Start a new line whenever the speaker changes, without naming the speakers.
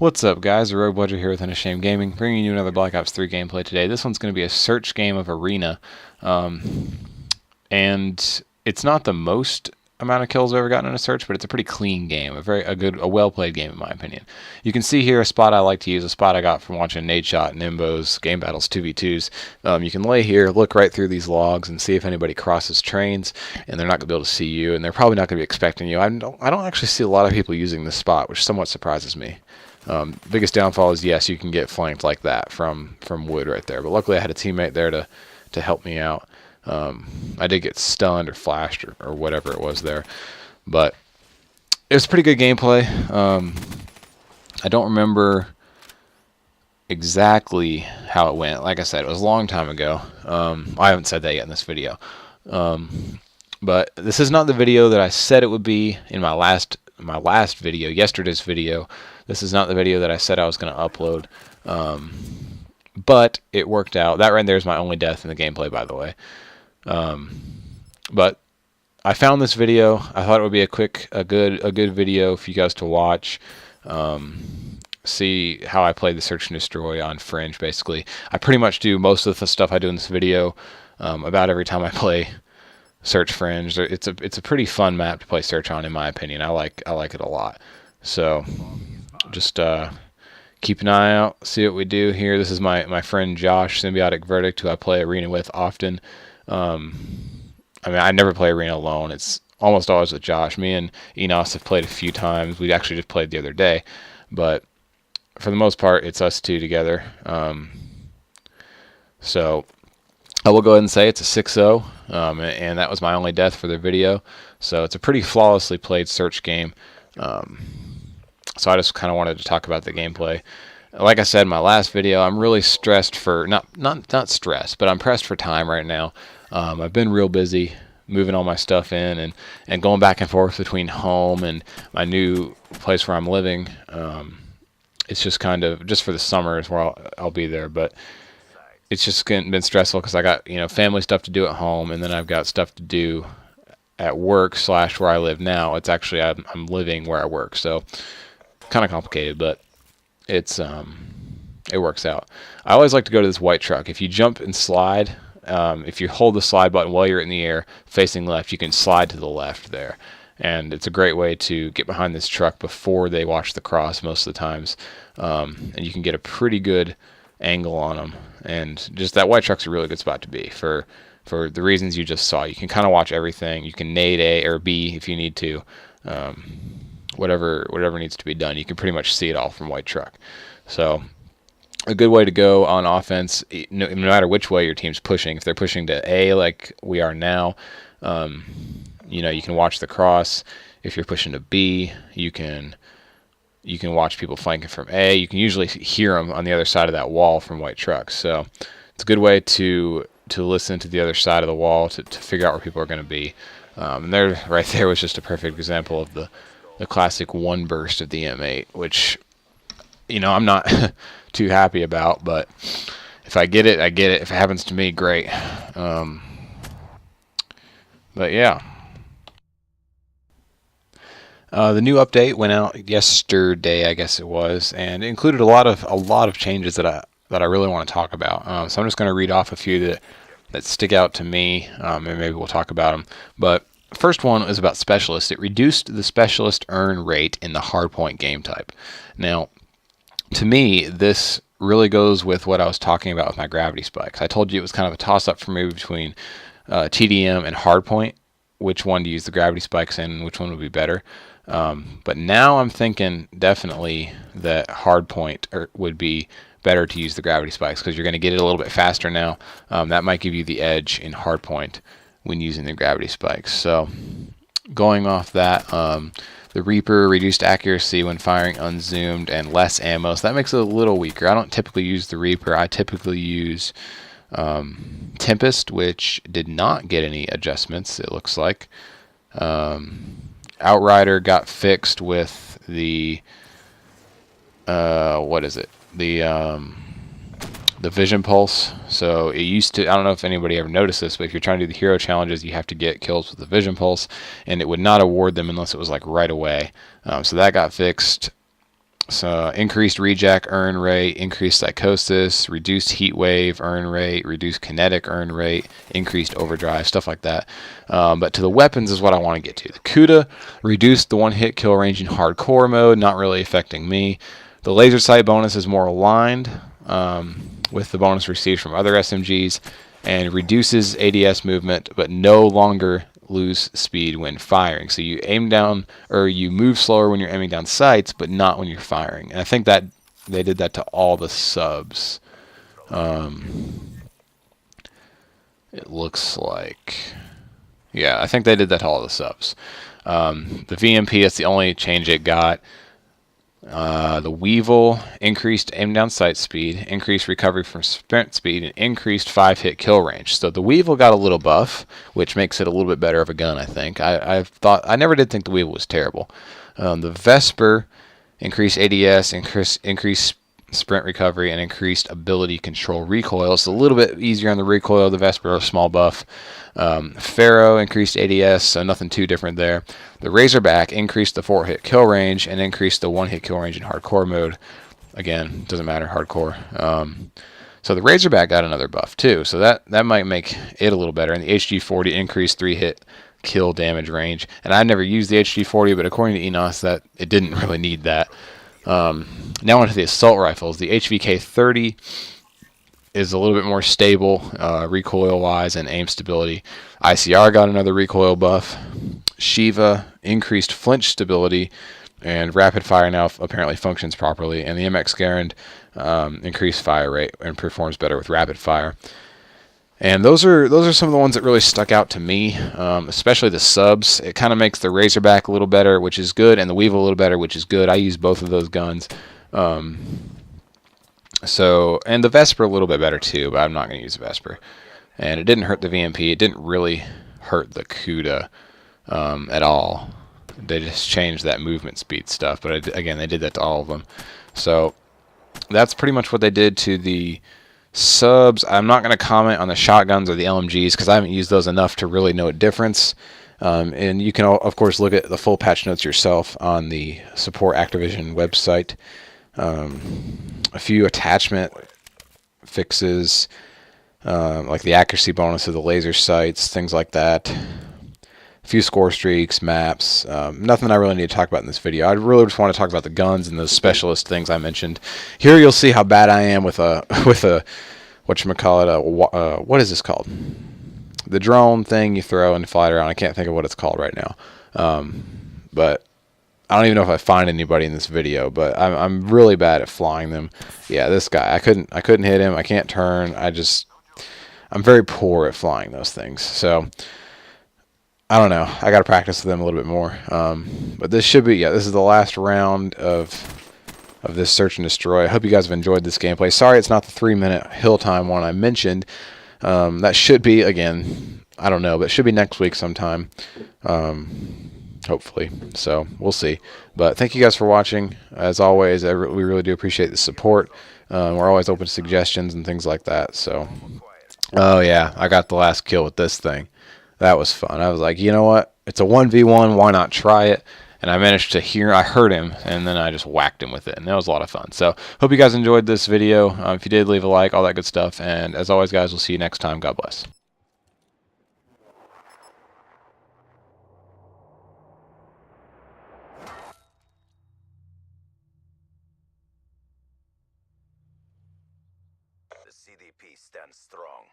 What's up, guys? The Rogue Bludger here with Unashamed Gaming, bringing you another Black Ops 3 gameplay today. This one's going to be a search game of Arena, and it's not the most amount of kills I've ever gotten in a search, but it's a pretty clean game, a well-played game in my opinion. You can see here a spot I like to use, a spot I got from watching Nadeshot and Imbo's Game Battles 2v2s. You can lay here, look right through these logs, and see if anybody crosses trains, and they're not going to be able to see you, and they're probably not going to be expecting you. I don't actually see a lot of people using this spot, which somewhat surprises me. Biggest downfall is, yes, you can get flanked like that from wood right there. But luckily I had a teammate there to help me out. I did get stunned or flashed or whatever it was there. But it was pretty good gameplay. I don't remember exactly how it went. Like I said, it was a long time ago. I haven't said that yet in this video. But this is not the video that I said it would be in my last video, yesterday's video. This is not the video that I said I was going to upload, but it worked out. That right there is my only death in the gameplay, by the way. But I found this video. I thought it would be a good video for you guys to watch. See how I play the Search and Destroy on Fringe. Basically, I pretty much do most of the stuff I do in this video about every time I play Search Fringe. It's a pretty fun map to play Search on, in my opinion. I like it a lot. So just keep an eye out, see what we do here. This is my friend Josh, Symbiotic Verdict, who I play Arena with often. I mean, I never play Arena alone. It's almost always with Josh. Me and Enos have played a few times. We actually just played the other day, but for the most part, it's us two together. So I will go ahead and say it's a 6-0, and that was my only death for the video. So it's a pretty flawlessly played search game. So I just kind of wanted to talk about the gameplay. Like I said in my last video, I'm really stressed for, not stressed, but I'm pressed for time right now. I've been real busy moving all my stuff in and going back and forth between home and my new place where I'm living. It's just kind of, just for the summer is where I'll be there, but it's just been stressful because I got, family stuff to do at home, and then I've got stuff to do at work / where I live now. It's actually, I'm living where I work, so kind of complicated, but it's it works out. I always like to go to this white truck. If you jump and slide, if you hold the slide button while you're in the air facing left, you can slide to the left there, and it's a great way to get behind this truck before they watch the cross most of the times, and you can get a pretty good angle on them. And just that white truck's a really good spot to be for the reasons you just saw. You can kind of watch everything. You can nade A or B if you need to. Whatever needs to be done, you can pretty much see it all from white truck. So a good way to go on offense, no matter which way your team's pushing. If they're pushing to A like we are now, you can watch the cross. If you're pushing to B, you can watch people flanking from A. You can usually hear them on the other side of that wall from white trucks. So it's a good way to listen to the other side of the wall to figure out where people are going to be. And there, right there, was just a perfect example of the classic one burst of the M8, which I'm not too happy about, but if I get it, I get it. If it happens to me, great. But yeah, the new update went out yesterday, I guess it was, and it included a lot of changes that I really want to talk about. So I'm just going to read off a few that stick out to me, and maybe we'll talk about them. But first one is about specialists. It reduced the specialist earn rate in the hardpoint game type. Now, to me, this really goes with what I was talking about with my gravity spikes. I told you it was kind of a toss-up for me between TDM and hardpoint, which one to use the gravity spikes in and which one would be better. But now I'm thinking definitely that hardpoint would be better to use the gravity spikes, because you're going to get it a little bit faster now. That might give you the edge in hardpoint when using the gravity spikes. So going off that, the Reaper reduced accuracy when firing unzoomed and less ammo, so that makes it a little weaker. I don't typically use the Reaper. I typically use Tempest, which did not get any adjustments, it looks like. Outrider got fixed with the what is it, the vision pulse. So it used to, I don't know if anybody ever noticed this, but if you're trying to do the hero challenges, you have to get kills with the vision pulse, and it would not award them unless it was like right away. So that got fixed. So increased rejack earn rate, increased psychosis, reduced heat wave earn rate, reduced kinetic earn rate, increased overdrive, stuff like that. But to the weapons is what I want to get to. The Kuda reduced the one-hit kill range in hardcore mode, not really affecting me. The laser sight bonus is more aligned with the bonus received from other SMGs, and reduces ADS movement, but no longer lose speed when firing. So you aim down, or you move slower when you're aiming down sights, but not when you're firing. And I think that they did that to all the subs. It looks like, yeah, I think they did that to all the subs. The VMP, that's the only change it got. The Weevil increased aim down sight speed, increased recovery from sprint speed, and increased 5-hit kill range. So the Weevil got a little buff, which makes it a little bit better of a gun, I think. I never did think the Weevil was terrible. The Vesper increased ADS, increased sprint recovery, and increased ability control recoil. It's a little bit easier on the recoil. The Vesper, a small buff. Pharaoh increased ADS, so nothing too different there. The Razorback increased the 4-hit kill range and increased the 1-hit kill range in hardcore mode. Again, doesn't matter, hardcore. So the Razorback got another buff too, so that might make it a little better. And the HG40 increased 3-hit kill damage range. And I never used the HG40, but according to Enos, that it didn't really need that. Now onto the assault rifles. The HVK30 is a little bit more stable recoil-wise and aim stability. ICR got another recoil buff. Shiva increased flinch stability, and rapid fire now apparently functions properly. And the MX Garand increased fire rate and performs better with rapid fire. And those are some of the ones that really stuck out to me, especially the subs. It kind of makes the Razorback a little better, which is good, and the Weevil a little better, which is good. I use both of those guns. And the Vesper a little bit better too, but I'm not going to use the Vesper. And it didn't hurt the VMP. It didn't really hurt the Kuda at all. They just changed that movement speed stuff, but again, they did that to all of them. So that's pretty much what they did to the subs. I'm not going to comment on the shotguns or the LMGs because I haven't used those enough to really know a difference. And you can, of course, look at the full patch notes yourself on the Support Activision website. A few attachment fixes, like the accuracy bonus of the laser sights, things like that. A few score streaks, maps. Nothing I really need to talk about in this video. I really just want to talk about the guns and those specialist things I mentioned. Here you'll see how bad I am with a whatchamacallit, what is this called? The drone thing you throw and fly it around. I can't think of what it's called right now. But I don't even know if I find anybody in this video, but I'm really bad at flying them. Yeah, this guy, I couldn't hit him. I can't turn. I'm very poor at flying those things. So I don't know. I got to practice with them a little bit more. But this should be, this is the last round of this search and destroy. I hope you guys have enjoyed this gameplay. Sorry it's not the 3-minute hill time one I mentioned. That should be, again, I don't know, but it should be next week sometime. Hopefully. So we'll see. But thank you guys for watching. As always, we really do appreciate the support. We're always open to suggestions and things like that. So, oh yeah, I got the last kill with this thing. That was fun. I was like, you know what? It's a 1v1. Why not try it? And I managed to I heard him, and then I just whacked him with it, and that was a lot of fun. So, hope you guys enjoyed this video. If you did, leave a like, all that good stuff. And as always, guys, we'll see you next time. God bless.
The CDP stands strong.